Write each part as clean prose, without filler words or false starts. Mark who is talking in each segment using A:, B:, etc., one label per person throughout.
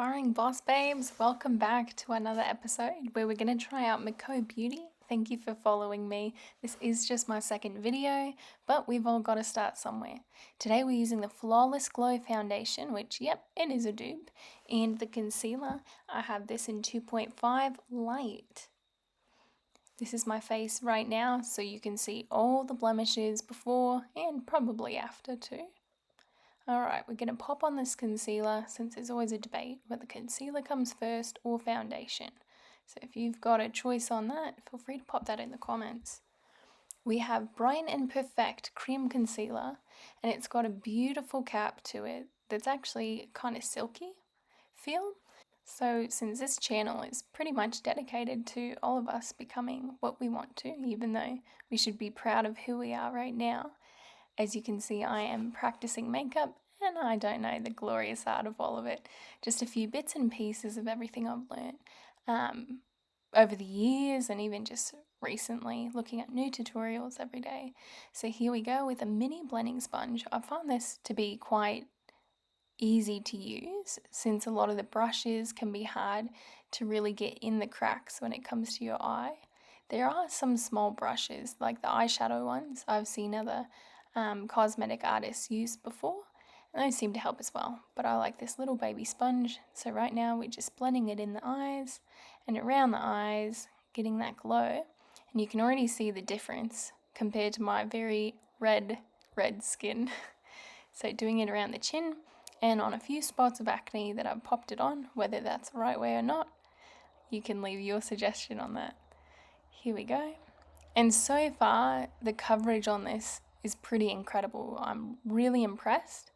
A: aspiring boss babes, welcome back to another episode where we're going to try out MCoBeauty. Thank you for following me. This is just my second video, but we've all got to start somewhere. Today we're using the Flawless Glow foundation, which yep, it is a dupe, and the concealer. I have this in 2.5 light. This is my face right now, so you can see all the blemishes before and probably after too. Alright, we're going to pop on this concealer since there's always a debate whether concealer comes first or foundation. So if you've got a choice on that, feel free to pop that in the comments. We have Bright and Perfect Cream Concealer, and it's got a beautiful cap to it that's actually kind of silky feel. So since this channel is pretty much dedicated to all of us becoming what we want to, even though we should be proud of who we are right now, as you can see, I am practicing makeup and I don't know the glorious art of all of it. Just a few bits and pieces of everything I've learned over the years and even just recently looking at new tutorials every day. So here we go with a mini blending sponge. I found this to be quite easy to use since a lot of the brushes can be hard to really get in the cracks when it comes to your eye. There are some small brushes like the eyeshadow ones I've seen other cosmetic artists use before, and those seem to help as well, but I like this little baby sponge. So right now we're just blending it in the eyes and around the eyes, getting that glow, and you can already see the difference compared to my very red skin. So doing it around the chin and on a few spots of acne that I've popped it on, whether that's the right way or not, you can leave your suggestion on that. Here we go. And so far the coverage on this is pretty incredible. I'm really impressed.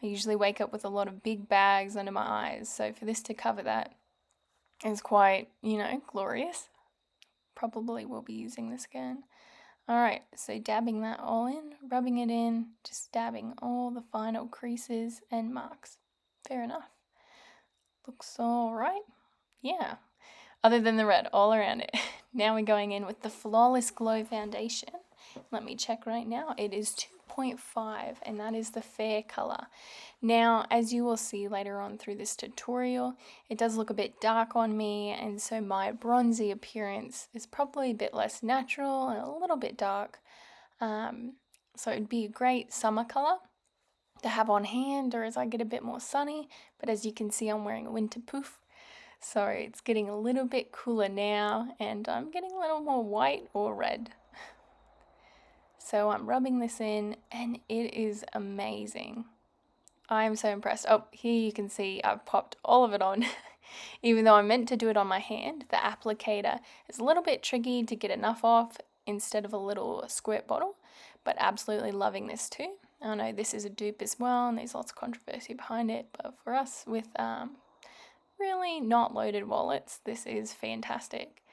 A: I usually wake up with a lot of big bags under my eyes, so for this to cover that is quite, glorious. Probably will be using this again. Alright, so dabbing that all in, rubbing it in, just dabbing all the final creases and marks. Fair enough. Looks alright. Yeah. Other than the red all around it. Now we're going in with the Flawless Glow foundation. Let me check right now. It is 2.5 and that is the fair color. Now, as you will see later on through this tutorial, it does look a bit dark on me, and so my bronzy appearance is probably a bit less natural and a little bit dark. So it'd be a great summer color to have on hand or as I get a bit more sunny, but as you can see I'm wearing a winter poof. So it's getting a little bit cooler now and I'm getting a little more white or red. So I'm rubbing this in and it is amazing. I am so impressed. Oh, here you can see I've popped all of it on. Even though I meant to do it on my hand, the applicator is a little bit tricky to get enough off instead of a little squirt bottle, but absolutely loving this too. I know this is a dupe as well and there's lots of controversy behind it, but for us with really not loaded wallets, this is fantastic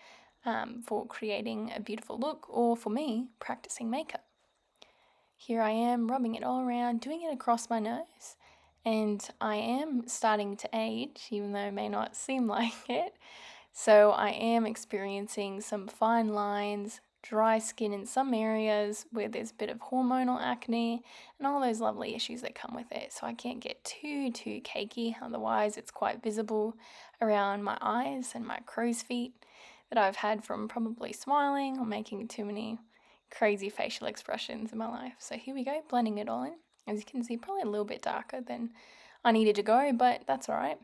A: for creating a beautiful look or for me practicing makeup. Here I am rubbing it all around, doing it across my nose, and I am starting to age even though it may not seem like it. So I am experiencing some fine lines, dry skin in some areas where there's a bit of hormonal acne and all those lovely issues that come with it. So I can't get too cakey, otherwise it's quite visible around my eyes and my crow's feet that I've had from probably smiling or making too many crazy facial expressions in my life. So here we go, blending it all in. As you can see, probably a little bit darker than I needed to go, but that's alright.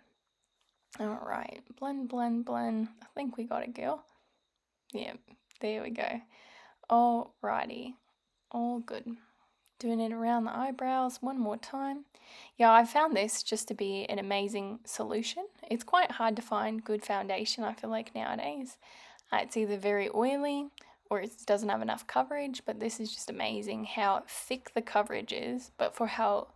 A: Alright, blend. I think we got it, girl. Yeah, there we go. Alrighty, all good. Doing it around the eyebrows one more time. Yeah, I found this just to be an amazing solution. It's quite hard to find good foundation, I feel like, nowadays. It's either very oily or it doesn't have enough coverage, but this is just amazing how thick the coverage is, but for how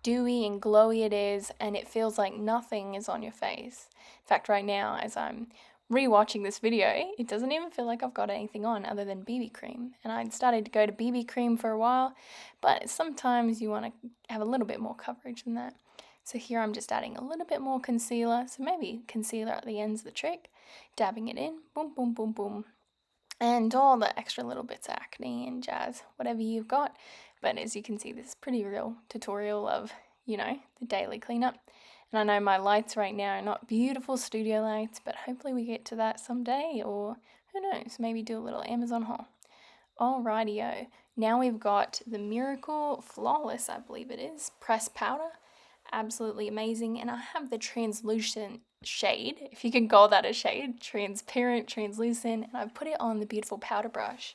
A: dewy and glowy it is, and it feels like nothing is on your face. In fact, right now, as I'm rewatching this video, it doesn't even feel like I've got anything on other than BB cream. And I'd started to go to BB cream for a while, but sometimes you want to have a little bit more coverage than that. So here I'm just adding a little bit more concealer, so maybe concealer at the end's the trick, dabbing it in, boom, boom, boom, boom, and all the extra little bits of acne and jazz, whatever you've got. But as you can see, this is pretty real tutorial of, the daily cleanup. And I know my lights right now are not beautiful studio lights, but hopefully we get to that someday, or who knows, maybe do a little Amazon haul. Alrighty-o. Now we've got the Miracle Flawless, I believe it is, pressed powder. Absolutely amazing. And I have the translucent shade, if you can call that a shade, transparent, translucent, and I've put it on the beautiful powder brush.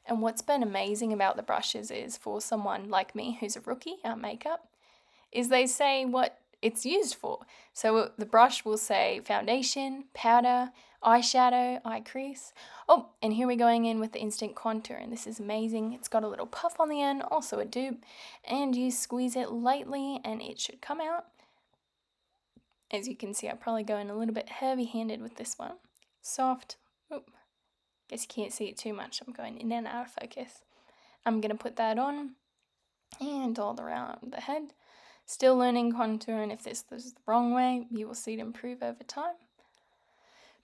A: And what's been amazing about the brushes is, for someone like me who's a rookie at makeup, is they say what it's used for. So the brush will say foundation, powder, eyeshadow, eye crease. Oh, and here we're going in with the instant contour, and this is amazing. It's got a little puff on the end, also a dupe, and you squeeze it lightly and it should come out. As you can see, I'm probably going a little bit heavy-handed with this one. Soft. Oop. Guess you can't see it too much. I'm going in and out of focus. I'm going to put that on and all around the head. Still learning contour, and if this is the wrong way, you will see it improve over time.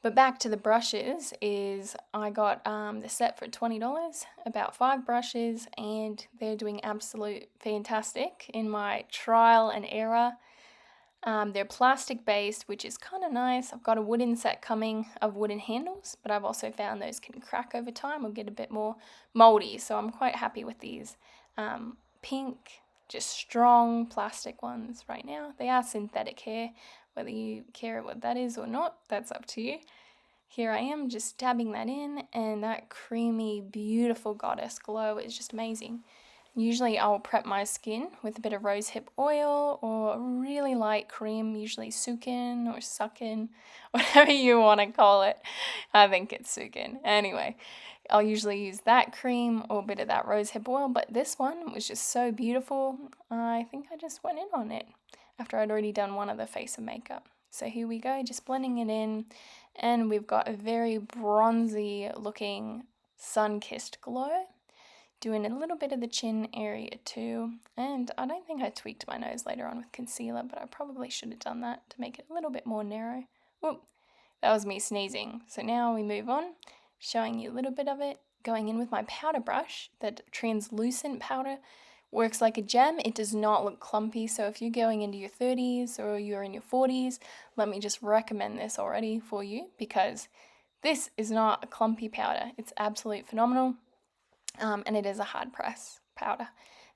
A: But back to the brushes, is I got the set for $20, about 5 brushes, and they're doing absolute fantastic in my trial and error. They're plastic based, which is kind of nice. I've got a wooden set coming of wooden handles, but I've also found those can crack over time or get a bit more moldy, so I'm quite happy with these pink, just strong plastic ones right now. They are synthetic hair, whether you care what that is or not, that's up to you. Here I am just dabbing that in, and that creamy, beautiful goddess glow is just amazing. Usually I'll prep my skin with a bit of rosehip oil or a really light cream, usually Sukin or Suckin, whatever you want to call it. I think it's Sukin. Anyway, I'll usually use that cream or a bit of that rosehip oil, but this one was just so beautiful. I think I just went in on it after I'd already done one other face of makeup. So here we go, just blending it in, and we've got a very bronzy looking sun-kissed glow. Doing a little bit of the chin area too, and I don't think I tweaked my nose later on with concealer, but I probably should have done that to make it a little bit more narrow. Whoop, that was me sneezing. So now we move on, showing you a little bit of it, going in with my powder brush. That translucent powder works like a gem. It does not look clumpy, so if you're going into your 30s or you're in your 40s, let me just recommend this already for you, because this is not a clumpy powder. It's absolutely phenomenal. And it is a hard press powder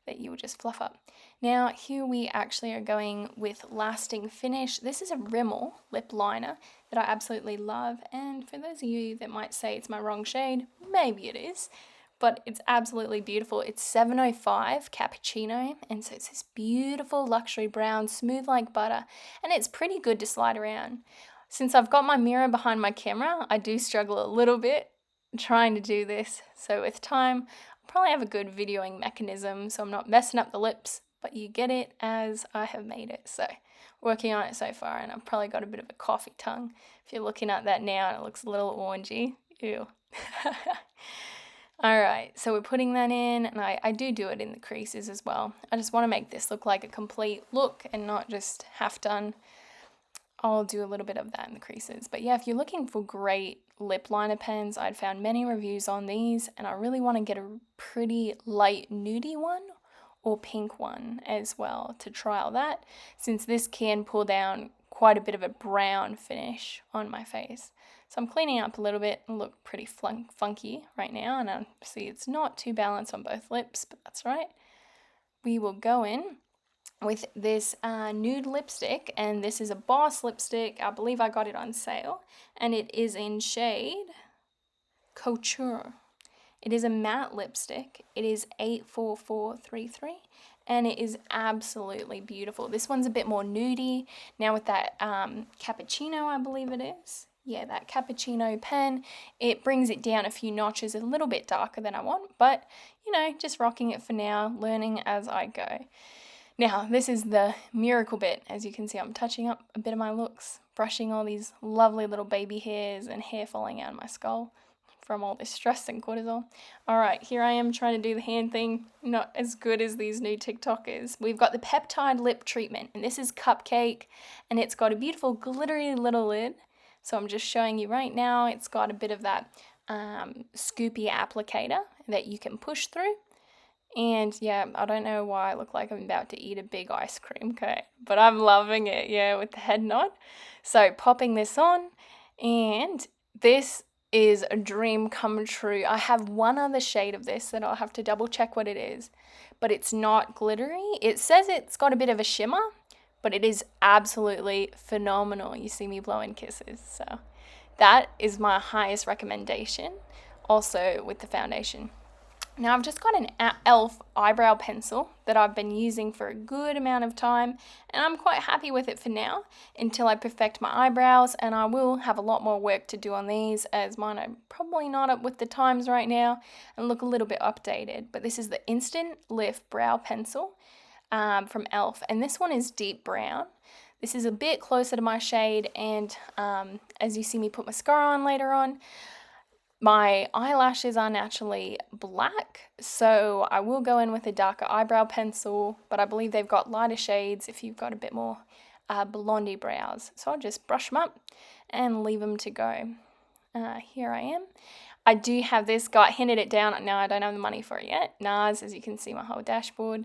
A: that you will just fluff up. Now here we actually are going with Lasting Finish. This is a Rimmel lip liner that I absolutely love, and for those of you that might say it's my wrong shade, maybe it is, but it's absolutely beautiful. It's 705 Cappuccino, and so it's this beautiful luxury brown, smooth like butter, and it's pretty good to slide around. Since I've got my mirror behind my camera, I do struggle a little bit trying to do this, so with time I'll probably have a good videoing mechanism so I'm not messing up the lips, but you get it as I have made it. So working on it so far, and I've probably got a bit of a coffee tongue if you're looking at that now and it looks a little orangey. Ew. Alright, so we're putting that in, and I do it in the creases as well. I just want to make this look like a complete look and not just half done. I'll do a little bit of that in the creases. But yeah, if you're looking for great lip liner pens, I'd found many reviews on these, and I really want to get a pretty light nudie one or pink one as well to trial that, since this can pull down quite a bit of a brown finish on my face. So I'm cleaning up a little bit and look pretty funky right now, and I see it's not too balanced on both lips, but that's right. We will go in with this nude lipstick, and this is a Boss lipstick. I believe I got it on sale, and it is in shade Couture. It is a matte lipstick. It is 84433, and it is absolutely beautiful. This one's a bit more nudie. Now with that cappuccino, I believe it is. Yeah, that cappuccino pen, it brings it down a few notches, a little bit darker than I want, but you know, just rocking it for now, learning as I go. Now, this is the miracle bit. As you can see, I'm touching up a bit of my looks, brushing all these lovely little baby hairs and hair falling out of my skull from all this stress and cortisol. Alright, here I am trying to do the hand thing, not as good as these new TikTokers. We've got the Peptide Lip Treatment, and this is Cupcake, and it's got a beautiful glittery little lid. So I'm just showing you right now, it's got a bit of that scoopy applicator that you can push through. And yeah, I don't know why I look like I'm about to eat a big ice cream cone, but I'm loving it, yeah, with the head nod. So popping this on, and this is a dream come true. I have one other shade of this that I'll have to double check what it is, but it's not glittery. It says it's got a bit of a shimmer, but it is absolutely phenomenal. You see me blowing kisses, so that is my highest recommendation, also with the foundation. Now I've just got an e.l.f. eyebrow pencil that I've been using for a good amount of time, and I'm quite happy with it for now until I perfect my eyebrows, and I will have a lot more work to do on these as mine are probably not up with the times right now and look a little bit updated. But this is the Instant Lift Brow Pencil from e.l.f. and this one is deep brown. This is a bit closer to my shade, and as you see me put mascara on later on, my eyelashes are naturally black, so I will go in with a darker eyebrow pencil, but I believe they've got lighter shades if you've got a bit more blondie brows. So I'll just brush them up and leave them to go. Here I am. I do have this, got hinted it down. Now I don't have the money for it yet. NARS, as you can see my whole dashboard.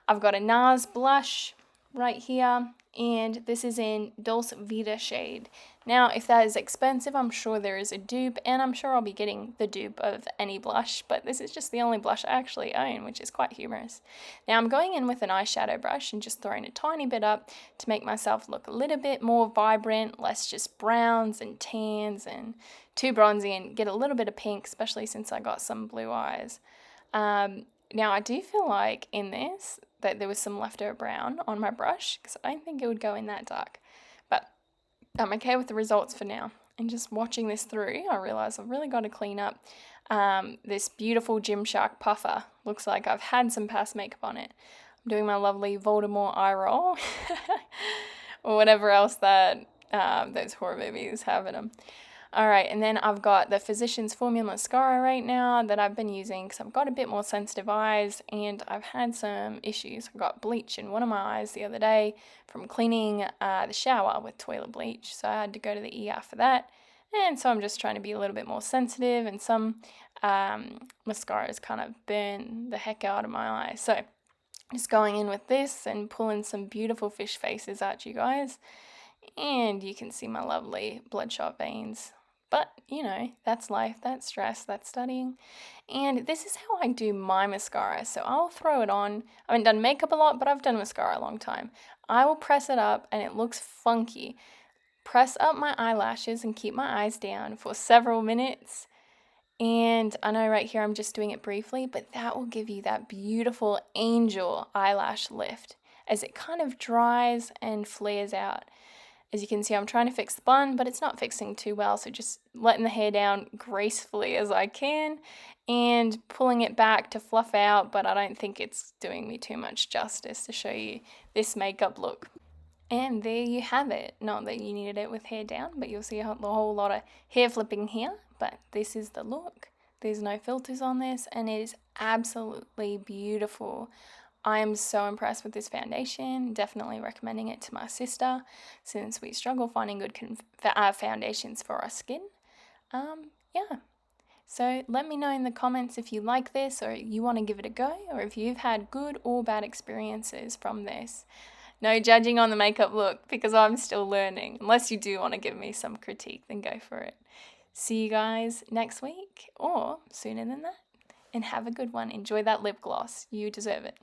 A: I've got a NARS blush right here, and this is in Dulce Vita shade. Now, if that is expensive, I'm sure there is a dupe, and I'm sure I'll be getting the dupe of any blush, but this is just the only blush I actually own, which is quite humorous. Now, I'm going in with an eyeshadow brush and just throwing a tiny bit up to make myself look a little bit more vibrant, less just browns and tans and too bronzy, and get a little bit of pink, especially since I got some blue eyes. Now, I do feel like in this that there was some leftover brown on my brush because I don't think it would go in that dark. But I'm okay with the results for now. And just watching this through, I realize I've really got to clean up this beautiful Gymshark puffer. Looks like I've had some past makeup on it. I'm doing my lovely Voldemort eye roll or whatever else that those horror movies have in them. Alright, and then I've got the Physicians Formula Mascara right now that I've been using because I've got a bit more sensitive eyes and I've had some issues. I got bleach in one of my eyes the other day from cleaning the shower with toilet bleach, so I had to go to the ER for that. And so I'm just trying to be a little bit more sensitive, and some mascaras kind of burn the heck out of my eyes. So just going in with this and pulling some beautiful fish faces out, you guys. And you can see my lovely bloodshot veins. But, you know, that's life, that's stress, that's studying. And this is how I do my mascara. So I'll throw it on. I haven't done makeup a lot, but I've done mascara a long time. I will press it up and it looks funky. Press up my eyelashes and keep my eyes down for several minutes. And I know right here I'm just doing it briefly, but that will give you that beautiful angel eyelash lift as it kind of dries and flares out. As you can see, I'm trying to fix the bun, but it's not fixing too well, so just letting the hair down gracefully as I can and pulling it back to fluff out, but I don't think it's doing me too much justice to show you this makeup look. And there you have it. Not that you needed it with hair down, but you'll see a whole lot of hair flipping here, but this is the look. There's no filters on this, and it is absolutely beautiful. I am so impressed with this foundation, definitely recommending it to my sister since we struggle finding good foundations for our skin. Yeah, so let me know in the comments if you like this or you want to give it a go, or if you've had good or bad experiences from this. No judging on the makeup look because I'm still learning. Unless you do want to give me some critique, then go for it. See you guys next week or sooner than that. And have a good one. Enjoy that lip gloss. You deserve it.